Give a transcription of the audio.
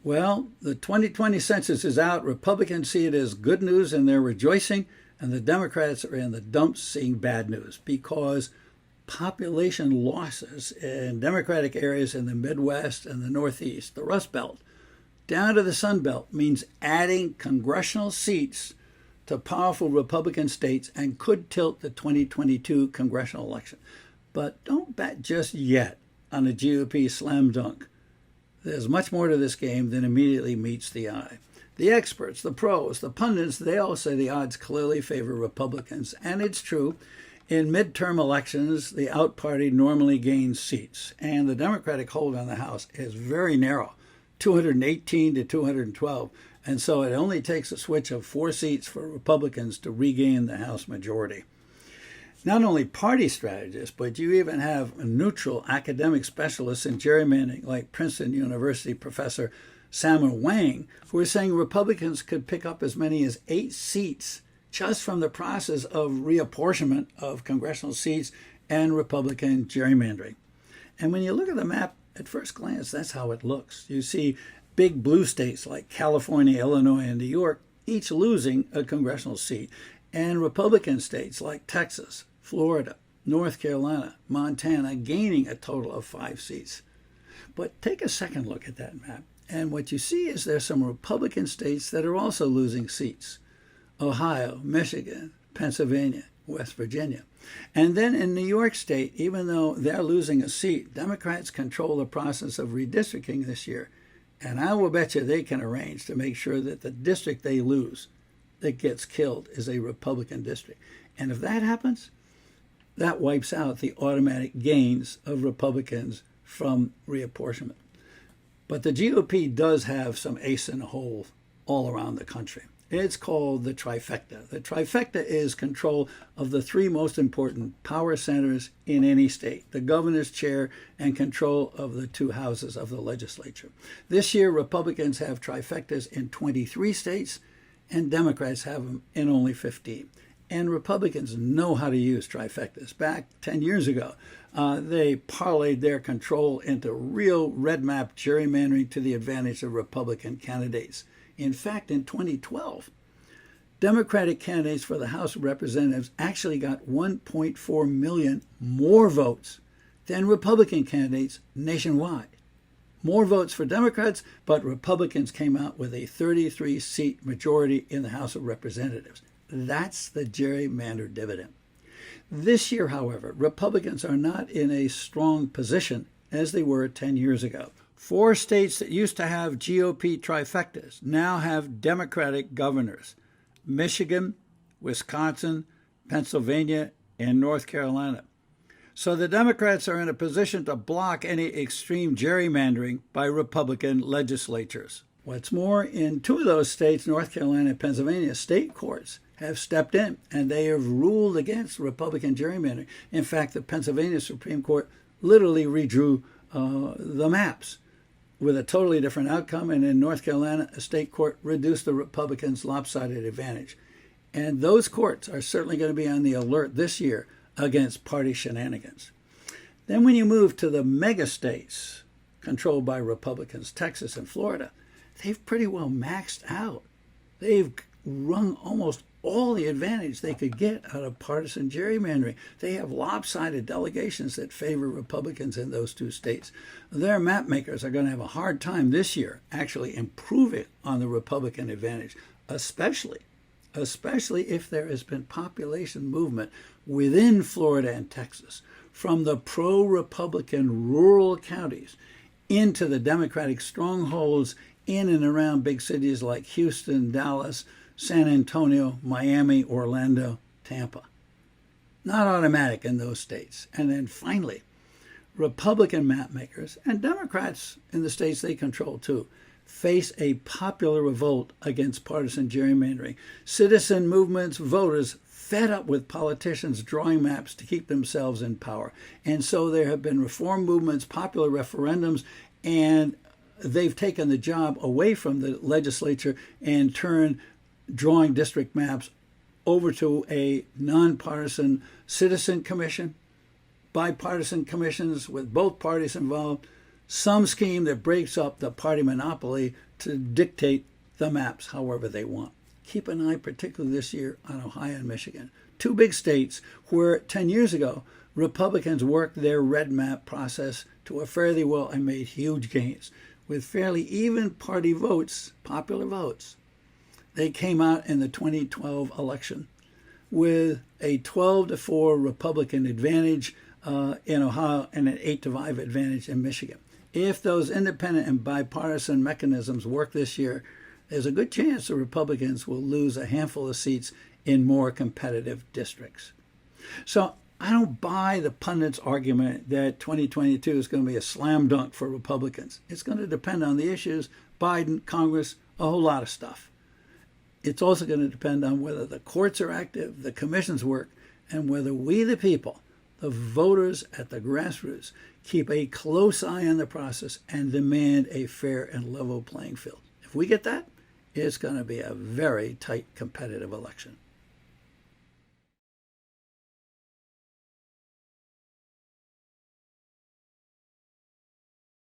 Well, the 2020 census is out. Republicans see it as good news and they're rejoicing, and the Democrats are in the dumps seeing bad news because population losses in Democratic areas in the Midwest and the Northeast, the Rust Belt, down to the Sun Belt, means adding congressional seats to powerful Republican states and could tilt the 2022 congressional election. But don't bet just yet on a GOP slam dunk. There's much more to this game than immediately meets the eye. The experts, the pros, the pundits, they all say the odds clearly favor Republicans. And it's true. In midterm elections, the out party normally gains seats. And the Democratic hold on the House is very narrow, 218 to 212. And so it only takes a switch of 4 seats for Republicans to regain the House majority. Not only party strategists, but you even have neutral academic specialists in gerrymandering like Princeton University professor Samuel Wang, who are saying Republicans could pick up as many as 8 seats just from the process of reapportionment of congressional seats and Republican gerrymandering. And when you look at the map at first glance, that's how it looks. You see big blue states like California, Illinois, and New York each losing a congressional seat, and Republican states like Texas, Florida, North Carolina, Montana gaining a total of 5 seats. But take a second look at that map, and what you see is there's some Republican states that are also losing seats. Ohio, Michigan, Pennsylvania, West Virginia. And then in New York State, even though they're losing a seat, Democrats control the process of redistricting this year. And I will bet you they can arrange to make sure that the district they lose that gets killed is a Republican district. And if that happens, that wipes out the automatic gains of Republicans from reapportionment. But the GOP does have some ace in the hole all around the country. It's called the trifecta. The trifecta is control of the 3 most important power centers in any state, the governor's chair and control of the 2 houses of the legislature. This year, Republicans have trifectas in 23 states, and Democrats have them in only 15. And Republicans know how to use trifectas. Back 10 years ago, they parlayed their control into real red map gerrymandering to the advantage of Republican candidates. In fact, in 2012, Democratic candidates for the House of Representatives actually got 1.4 million more votes than Republican candidates nationwide. More votes for Democrats, but Republicans came out with a 33-seat majority in the House of Representatives. That's the gerrymander dividend. This year, however, Republicans are not in a strong position as they were 10 years ago. 4 states that used to have GOP trifectas now have Democratic governors: Michigan, Wisconsin, Pennsylvania, and North Carolina. So the Democrats are in a position to block any extreme gerrymandering by Republican legislatures. What's more, in 2 of those states, North Carolina and Pennsylvania, state courts have stepped in and they have ruled against Republican gerrymandering. In fact, the Pennsylvania Supreme Court literally redrew the maps with a totally different outcome. And in North Carolina, a state court reduced the Republicans' lopsided advantage. And those courts are certainly going to be on the alert this year against party shenanigans. Then when you move to the mega states controlled by Republicans, Texas and Florida, they've pretty well maxed out. They've wrung almost all the advantage they could get out of partisan gerrymandering. They have lopsided delegations that favor Republicans in those 2 states. Their map makers are going to have a hard time this year actually improving on the Republican advantage, especially if there has been population movement within Florida and Texas from the pro-Republican rural counties into the Democratic strongholds in and around big cities like Houston, Dallas, San Antonio, Miami, Orlando, Tampa. Not automatic in those states. And then finally, Republican mapmakers and Democrats in the states they control too face a popular revolt against partisan gerrymandering. Citizen movements, voters fed up with politicians drawing maps to keep themselves in power. And so there have been reform movements, popular referendums, and they've taken the job away from the legislature and turned drawing district maps over to a nonpartisan citizen commission, bipartisan commissions with both parties involved, some scheme that breaks up the party monopoly to dictate the maps however they want. Keep an eye, particularly this year, on Ohio and Michigan, two big states where 10 years ago Republicans worked their red map process to a fairly well and made huge gains. With fairly even party votes, popular votes, they came out in the 2012 election with a 12-4 Republican advantage in Ohio and an 8-5 advantage in Michigan. If those independent and bipartisan mechanisms work this year, there's a good chance the Republicans will lose a handful of seats in more competitive districts. So I don't buy the pundits' argument that 2022 is going to be a slam dunk for Republicans. It's going to depend on the issues, Biden, Congress, a whole lot of stuff. It's also going to depend on whether the courts are active, the commissions work, and whether we, the people, the voters at the grassroots, keep a close eye on the process and demand a fair and level playing field. If we get that, it's going to be a very tight competitive election.